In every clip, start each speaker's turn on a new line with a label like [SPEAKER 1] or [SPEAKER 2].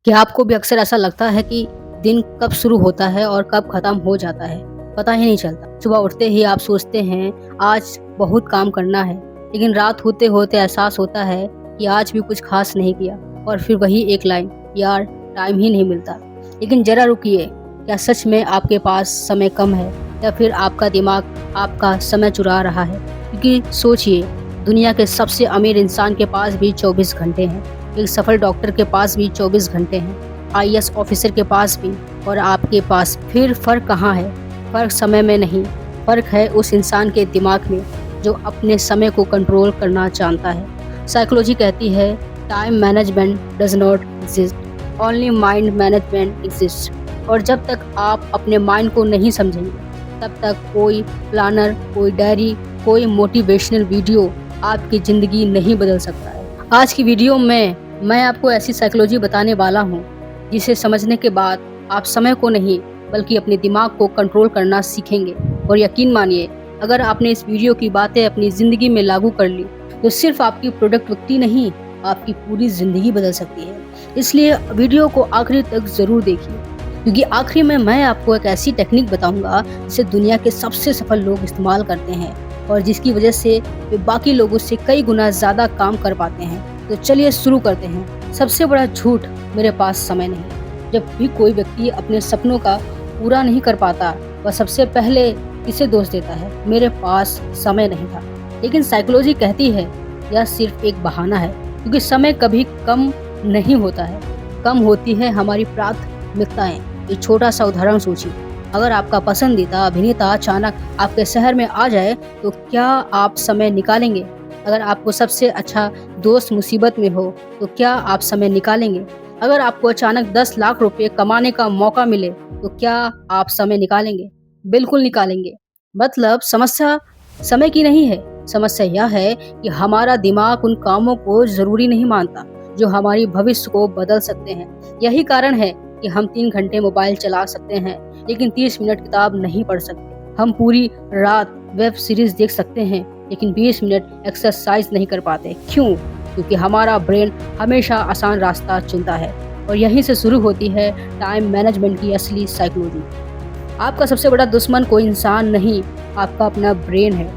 [SPEAKER 1] क्या आपको भी अक्सर ऐसा लगता है कि दिन कब शुरू होता है और कब खत्म हो जाता है, पता ही नहीं चलता। सुबह उठते ही आप सोचते हैं आज बहुत काम करना है, लेकिन रात होते-होते एहसास होता है कि आज भी कुछ खास नहीं किया और फिर वही एक लाइन, यार टाइम ही नहीं मिलता। लेकिन ज़रा रुकिए, क्या सच में आपके पास समय कम है या फिर आपका दिमाग आपका समय चुरा रहा है? क्योंकि सोचिए, दुनिया के सबसे अमीर इंसान के पास भी 24 घंटे हैं। एक सफल डॉक्टर के पास भी 24 घंटे हैं, आईएएस ऑफिसर के पास भी और आपके पास। फिर फ़र्क कहाँ है? फ़र्क समय में नहीं, फ़र्क है उस इंसान के दिमाग में जो अपने समय को कंट्रोल करना जानता है। साइकोलॉजी कहती है time management does not exist, only mind management exist. और जब तक आप अपने माइंड को नहीं समझेंगे, तब तक कोई प्लानर, कोई डायरी, कोई मोटिवेशनल वीडियो आपकी ज़िंदगी नहीं बदल सकता है। आज की वीडियो में मैं आपको ऐसी साइकोलॉजी बताने वाला हूँ जिसे समझने के बाद आप समय को नहीं बल्कि अपने दिमाग को कंट्रोल करना सीखेंगे। और यकीन मानिए, अगर आपने इस वीडियो की बातें अपनी ज़िंदगी में लागू कर ली तो सिर्फ आपकी प्रोडक्टिविटी नहीं, आपकी पूरी ज़िंदगी बदल सकती है। इसलिए वीडियो को आखिरी तक ज़रूर देखिए, क्योंकि आखिरी में मैं आपको एक ऐसी टेक्निक बताऊंगा जिसे दुनिया के सबसे सफल लोग इस्तेमाल करते हैं और जिसकी वजह से वे बाकी लोगों से कई गुना ज़्यादा काम कर पाते हैं। तो चलिए शुरू करते हैं। सबसे बड़ा झूठ, मेरे पास समय नहीं। जब भी कोई व्यक्ति अपने सपनों का पूरा नहीं कर पाता, वह सबसे पहले किसे दोष देता है? मेरे पास समय नहीं था। लेकिन साइकोलॉजी कहती है यह सिर्फ एक बहाना है, क्योंकि समय कभी कम नहीं होता है, कम होती है हमारी प्राथमिकताएं। एक छोटा सा उदाहरण सोचिए, अगर आपका पसंदीदा अभिनेता अचानक आपके शहर में आ जाए तो क्या आप समय निकालेंगे? अगर आपको सबसे अच्छा दोस्त मुसीबत में हो तो क्या आप समय निकालेंगे? अगर आपको अचानक 10 लाख रुपए कमाने का मौका मिले तो क्या आप समय निकालेंगे? बिल्कुल निकालेंगे। मतलब समस्या समय की नहीं है, समस्या यह है कि हमारा दिमाग उन कामों को जरूरी नहीं मानता जो हमारी भविष्य को बदल सकते हैं। यही कारण है कि हम 3 घंटे मोबाइल चला सकते हैं लेकिन 30 मिनट किताब नहीं पढ़ सकते। हम पूरी रात वेब सीरीज देख सकते हैं लेकिन 20 मिनट एक्सरसाइज नहीं कर पाते। क्यों? क्योंकि हमारा ब्रेन हमेशा आसान रास्ता चुनता है। और यहीं से शुरू होती है टाइम मैनेजमेंट की असली साइकोलॉजी। आपका सबसे बड़ा दुश्मन कोई इंसान नहीं, आपका अपना ब्रेन है।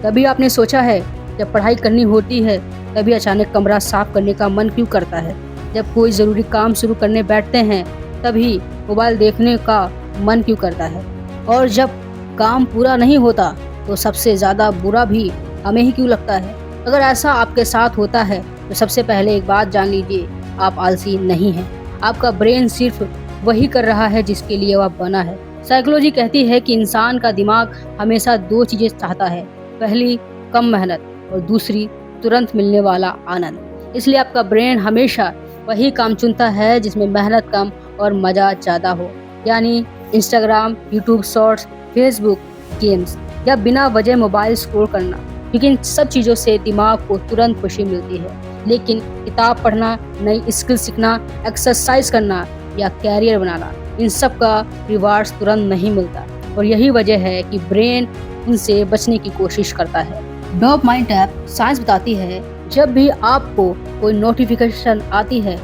[SPEAKER 1] कभी आपने सोचा है, जब पढ़ाई करनी होती है तभी अचानक कमरा साफ करने का मन क्यों करता है? जब कोई ज़रूरी काम शुरू करने बैठते हैं तभी मोबाइल देखने का मन क्यों करता है? और जब काम पूरा नहीं होता तो सबसे ज़्यादा बुरा भी हमें ही क्यों लगता है? अगर ऐसा आपके साथ होता है तो सबसे पहले एक बात जान लीजिए, आप आलसी नहीं हैं। आपका ब्रेन सिर्फ वही कर रहा है जिसके लिए वह बना है। साइकोलॉजी कहती है कि इंसान का दिमाग हमेशा 2 चीज़ें चाहता है, पहली कम मेहनत और दूसरी तुरंत मिलने वाला आनंद। इसलिए आपका ब्रेन हमेशा वही काम चुनता है जिसमें मेहनत कम और मज़ा ज़्यादा हो, यानी Instagram, YouTube shorts, Facebook, games या बिना वजह मोबाइल स्क्रॉल करना। क्योंकि इन सब चीज़ों से दिमाग को तुरंत खुशी मिलती है, लेकिन किताब पढ़ना, नई स्किल सीखना, एक्सरसाइज करना या कैरियर बनाना, इन सब का रिवार्ड्स तुरंत नहीं मिलता। और यही वजह है कि ब्रेन इनसे बचने की कोशिश करता है। डोपामाइन टैप साइंस बताती है, जब भी आपको कोई नोटिफिकेशन आती है,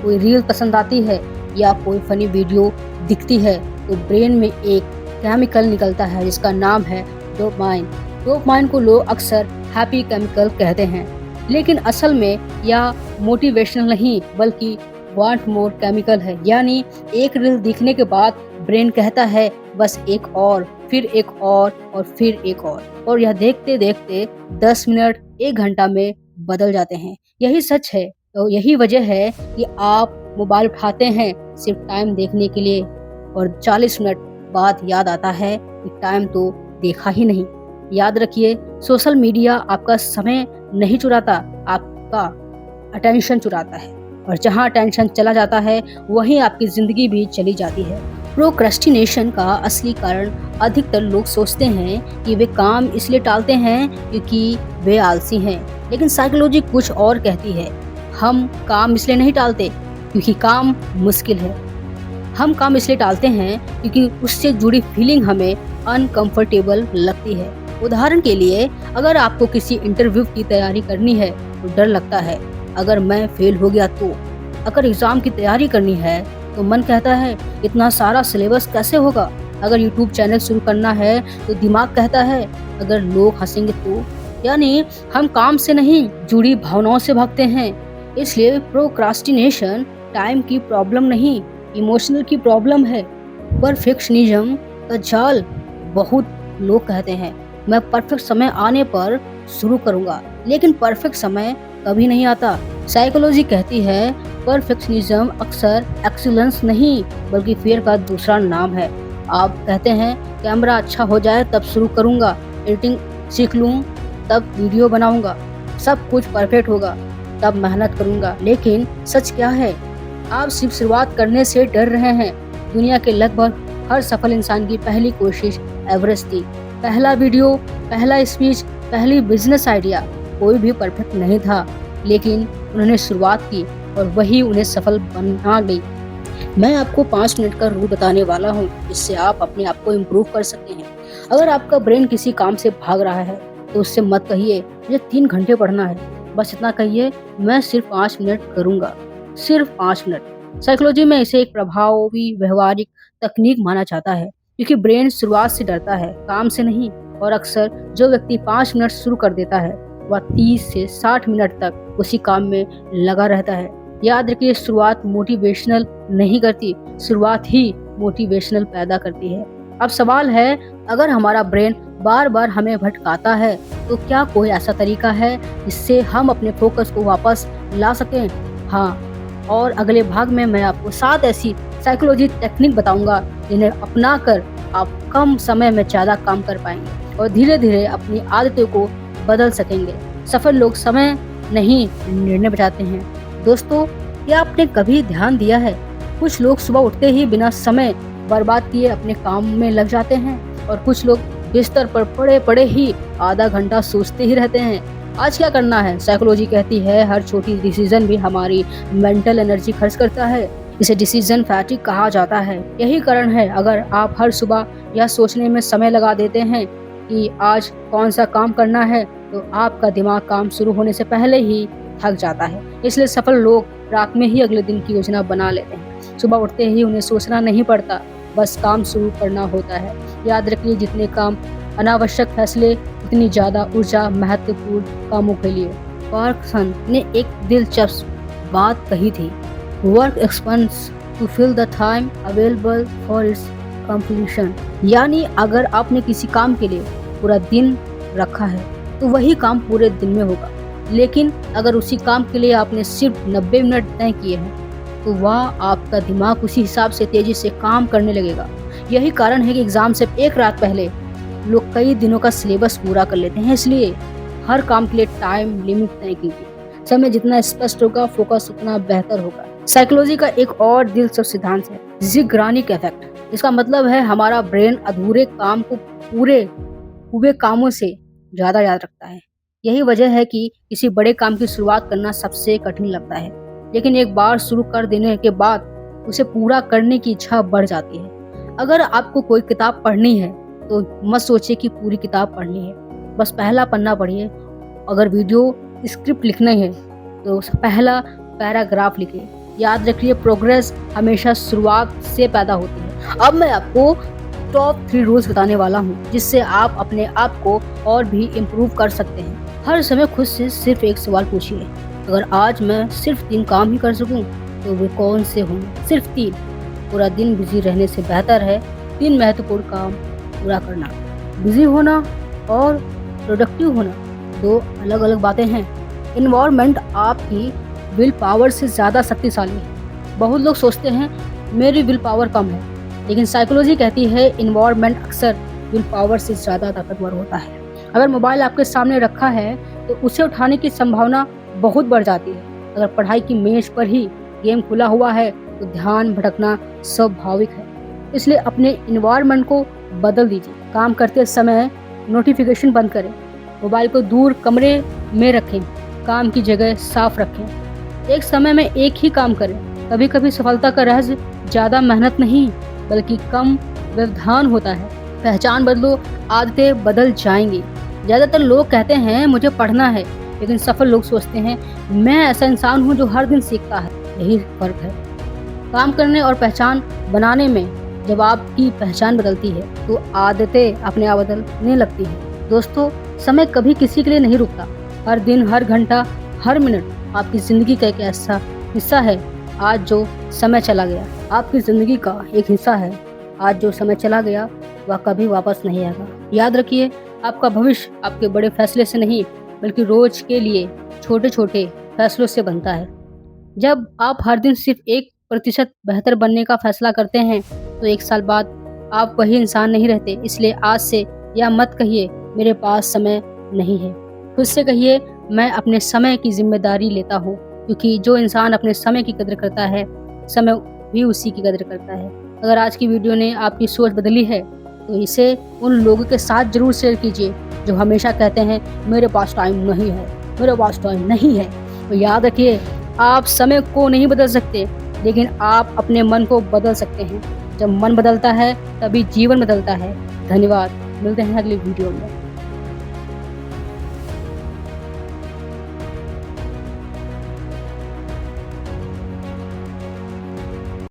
[SPEAKER 1] कोई रील पसंद आती है या कोई फनी वीडियो दिखती है तो ब्रेन में एक केमिकल निकलता है जिसका नाम है डोपामाइन। डोपामाइन को लोग अक्सर हैप्पी केमिकल कहते हैं, लेकिन असल में यह मोटिवेशनल नहीं बल्कि वांट मोर केमिकल है। यानी एक रील दिखने के बाद ब्रेन कहता है बस एक और, फिर एक और फिर एक और यह देखते देखते 10 मिनट 1 घंटा में बदल जाते हैं। यही सच है। तो यही वजह है कि आप मोबाइल उठाते हैं सिर्फ टाइम देखने के लिए और 40 मिनट बाद याद आता है कि टाइम तो देखा ही नहीं। याद रखिए, सोशल मीडिया आपका समय नहीं चुराता, आपका अटेंशन चुराता है। और जहां अटेंशन चला जाता है वहीं आपकी ज़िंदगी भी चली जाती है। प्रोक्रेस्टिनेशन का असली कारण, अधिकतर लोग सोचते हैं कि वे काम इसलिए टालते हैं क्योंकि वे आलसी हैं, लेकिन साइकोलॉजी कुछ और कहती है। हम काम इसलिए नहीं टालते क्योंकि काम मुश्किल है, हम काम इसलिए टालते हैं क्योंकि उससे जुड़ी फीलिंग हमें अनकंफर्टेबल लगती है। उदाहरण के लिए, अगर आपको किसी इंटरव्यू की तैयारी करनी है तो डर लगता है, अगर मैं फेल हो गया तो, अगर एग्जाम की तैयारी करनी है तो मन कहता है इतना सारा सिलेबस कैसे होगा। अगर यूट्यूब चैनल शुरू करना है तो दिमाग कहता है अगर लोग हंसेंगे तो। यानी हम काम से नहीं जुड़ी भावनाओं से भागते हैं। इसलिए प्रोक्रास्टिनेशन टाइम की प्रॉब्लम नहीं, इमोशनल की प्रॉब्लम है। परफेक्शनिज्म का जाल। बहुत लोग कहते हैं मैं परफेक्ट समय आने पर शुरू करूंगा, लेकिन परफेक्ट समय कभी नहीं आता। साइकोलॉजी कहती है परफेक्शनिज्म अक्सर एक्सीलेंस नहीं बल्कि फियर का दूसरा नाम है। आप कहते हैं कैमरा अच्छा हो जाए तब शुरू करूंगा, एडिटिंग सीख लूं तब वीडियो बनाऊंगा, सब कुछ परफेक्ट होगा तब मेहनत करूंगा। लेकिन सच क्या है? आप सिर्फ शुरुआत करने से डर रहे हैं। दुनिया के लगभग हर सफल इंसान की पहली कोशिश एवरेस्ट थी। पहला वीडियो, पहला स्पीच, पहली बिजनेस आइडिया, कोई भी परफेक्ट नहीं था, लेकिन उन्होंने शुरुआत की और वही उन्हें सफल बना गई। मैं आपको 5 मिनट का रूल बताने वाला हूँ जिससे आप अपने आप को इम्प्रूव कर सकते हैं। अगर आपका ब्रेन किसी काम से भाग रहा है तो उससे मत कहिए मुझे 3 घंटे पढ़ना है, बस इतना कहिए मैं सिर्फ 5 मिनट करूँगा, सिर्फ 5 मिनट। साइकोलॉजी में इसे एक प्रभावी व्यवहारिक तकनीक माना जाता है क्योंकि ब्रेन शुरुआत से डरता है, काम से नहीं। और अक्सर जो व्यक्ति 5 मिनट शुरू कर देता है वह 30 से 60 मिनट तक उसी काम में लगा रहता है। याद रखिए शुरुआत मोटिवेशनल नहीं करती, शुरुआत ही मोटिवेशनल पैदा करती है। अब सवाल है अगर हमारा ब्रेन बार बार हमें भटकाता है तो क्या कोई ऐसा तरीका है जिससे हम अपने फोकस को वापस ला सकें? हाँ, और अगले भाग में मैं आपको 7 ऐसी साइकोलॉजी टेक्निक बताऊंगा जिन्हें अपनाकर आप कम समय में ज़्यादा काम कर पाएंगे और धीरे धीरे अपनी आदतों को बदल सकेंगे। सफल लोग समय नहीं निर्णय बचाते हैं। दोस्तों, क्या आपने कभी ध्यान दिया है कुछ लोग सुबह उठते ही बिना समय बर्बाद किए अपने काम में लग जाते हैं और कुछ लोग बिस्तर पर पड़े पड़े ही आधा घंटा सोचते ही रहते हैं आज क्या करना है। साइकोलॉजी कहती है हर छोटी डिसीजन भी हमारी मेंटल एनर्जी खर्च करता है। इसे डिसीजन फैटिग कहा जाता है। यही कारण है अगर आप हर सुबह यह सोचने में समय लगा देते हैं कि आज कौन सा काम करना है तो आपका दिमाग काम शुरू होने से पहले ही थक जाता है। इसलिए सफल लोग रात में ही अगले दिन की योजना बना लेते हैं। सुबह उठते ही उन्हें सोचना नहीं पड़ता, बस काम शुरू करना होता है। याद रखिए जितने काम अनावश्यक फैसले उतनी ज्यादा ऊर्जा महत्वपूर्ण कामों के लिए। पार्किंसन ने एक दिलचस्प बात कही थी, work expands to fill the time available for its completion. यानी अगर आपने किसी काम के लिए पूरा दिन रखा है तो वही काम पूरे दिन में होगा, लेकिन अगर उसी काम के लिए आपने सिर्फ 90 मिनट तय किए हैं तो वह आपका दिमाग उसी हिसाब से तेजी से काम करने लगेगा। यही कारण है कि एग्जाम से एक रात पहले लोग कई दिनों का सिलेबस पूरा कर लेते हैं। इसलिए हर काम के लिए टाइम लिमिट तय कीजिए। समय जितना स्पष्ट होगा फोकस उतना बेहतर होगा। साइकोलॉजी का एक और दिलचस्प सिद्धांत है ज़िगर्निक इफेक्ट। इसका मतलब है हमारा ब्रेन अधूरे काम को पूरे हुए कामों से ज्यादा याद रखता है। यही वजह है कि किसी बड़े काम की शुरुआत करना सबसे कठिन लगता है, लेकिन एक बार शुरू कर देने के बाद उसे पूरा करने की इच्छा बढ़ जाती है। अगर आपको कोई किताब पढ़नी है तो मत सोचिए कि पूरी किताब पढ़नी है, बस पहला पन्ना पढ़िए। अगर वीडियो स्क्रिप्ट लिखना है तो पहला पैराग्राफ लिखिए। याद रखिए प्रोग्रेस हमेशा शुरुआत से पैदा होती है। अब मैं आपको टॉप 3 रूल्स बताने वाला हूँ जिससे आप अपने आप को और भी इम्प्रूव कर सकते हैं। हर समय खुद से सिर्फ एक सवाल पूछिए, अगर आज मैं सिर्फ 3 काम ही कर सकूं तो वे कौन से होंगे? सिर्फ 3। पूरा दिन बिजी रहने से बेहतर है 3 महत्वपूर्ण काम पूरा करना। बिजी होना और प्रोडक्टिव होना 2 अलग अलग बातें हैं। इन्वायरमेंट आपकी विल पावर से ज़्यादा शक्तिशाली है। बहुत लोग सोचते हैं मेरी विल पावर कम है, लेकिन साइकोलॉजी कहती है इन्वायरमेंट अक्सर विल पावर से ज़्यादा ताकतवर होता है। अगर मोबाइल आपके सामने रखा है तो उसे उठाने की संभावना बहुत बढ़ जाती है। अगर पढ़ाई की मेज पर ही गेम खुला हुआ है तो ध्यान भटकना स्वाभाविक है। इसलिए अपने इन्वायरमेंट को बदल दीजिए। काम करते समय नोटिफिकेशन बंद करें, मोबाइल को दूर कमरे में रखें, काम की जगह साफ रखें। एक समय में एक ही काम करें। कभी कभी सफलता का रहस्य ज़्यादा मेहनत नहीं बल्कि कम व्यवधान होता है। पहचान बदलो, आदतें बदल जाएंगी। ज़्यादातर लोग कहते हैं मुझे पढ़ना है, लेकिन सफल लोग सोचते हैं मैं ऐसा इंसान हूँ जो हर दिन सीखता है। यही फ़र्क है। काम करने और पहचान बनाने में जब आपकी पहचान बदलती है तो आदतें अपने आप बदलने लगती हैं। दोस्तों, समय कभी किसी के लिए नहीं रुकता। हर दिन, हर घंटा, हर मिनट आपकी ज़िंदगी का एक ऐसा हिस्सा है आज जो समय चला गया। आपकी ज़िंदगी का एक हिस्सा है आज जो समय चला गया, वह कभी वापस नहीं आएगा। याद रखिए, आपका भविष्य आपके बड़े फैसले से नहीं बल्कि रोज के लिए छोटे-छोटे फैसलों से बनता है। जब आप हर दिन सिर्फ 1% बेहतर बनने का फैसला करते हैं, तो 1 साल बाद आप वही इंसान नहीं रहते। इसलिए आज से यह मत कहिए मेरे पास समय नहीं है। खुद से कहिए मैं अपने समय की ज़िम्मेदारी लेता हूँ, क्योंकि जो इंसान अपने समय की कदर करता है, समय भी उसी की कदर करता है। अगर आज की वीडियो ने आपकी सोच बदली है, तो इसे उन लोगों के साथ ज़रूर शेयर कीजिए जो हमेशा कहते हैं मेरे पास टाइम नहीं है, मेरे पास टाइम नहीं है। तो याद रखिए, आप समय को नहीं बदल सकते, लेकिन आप अपने मन को बदल सकते हैं। जब मन बदलता है तभी जीवन बदलता है। धन्यवाद, मिलते हैं अगली वीडियो में।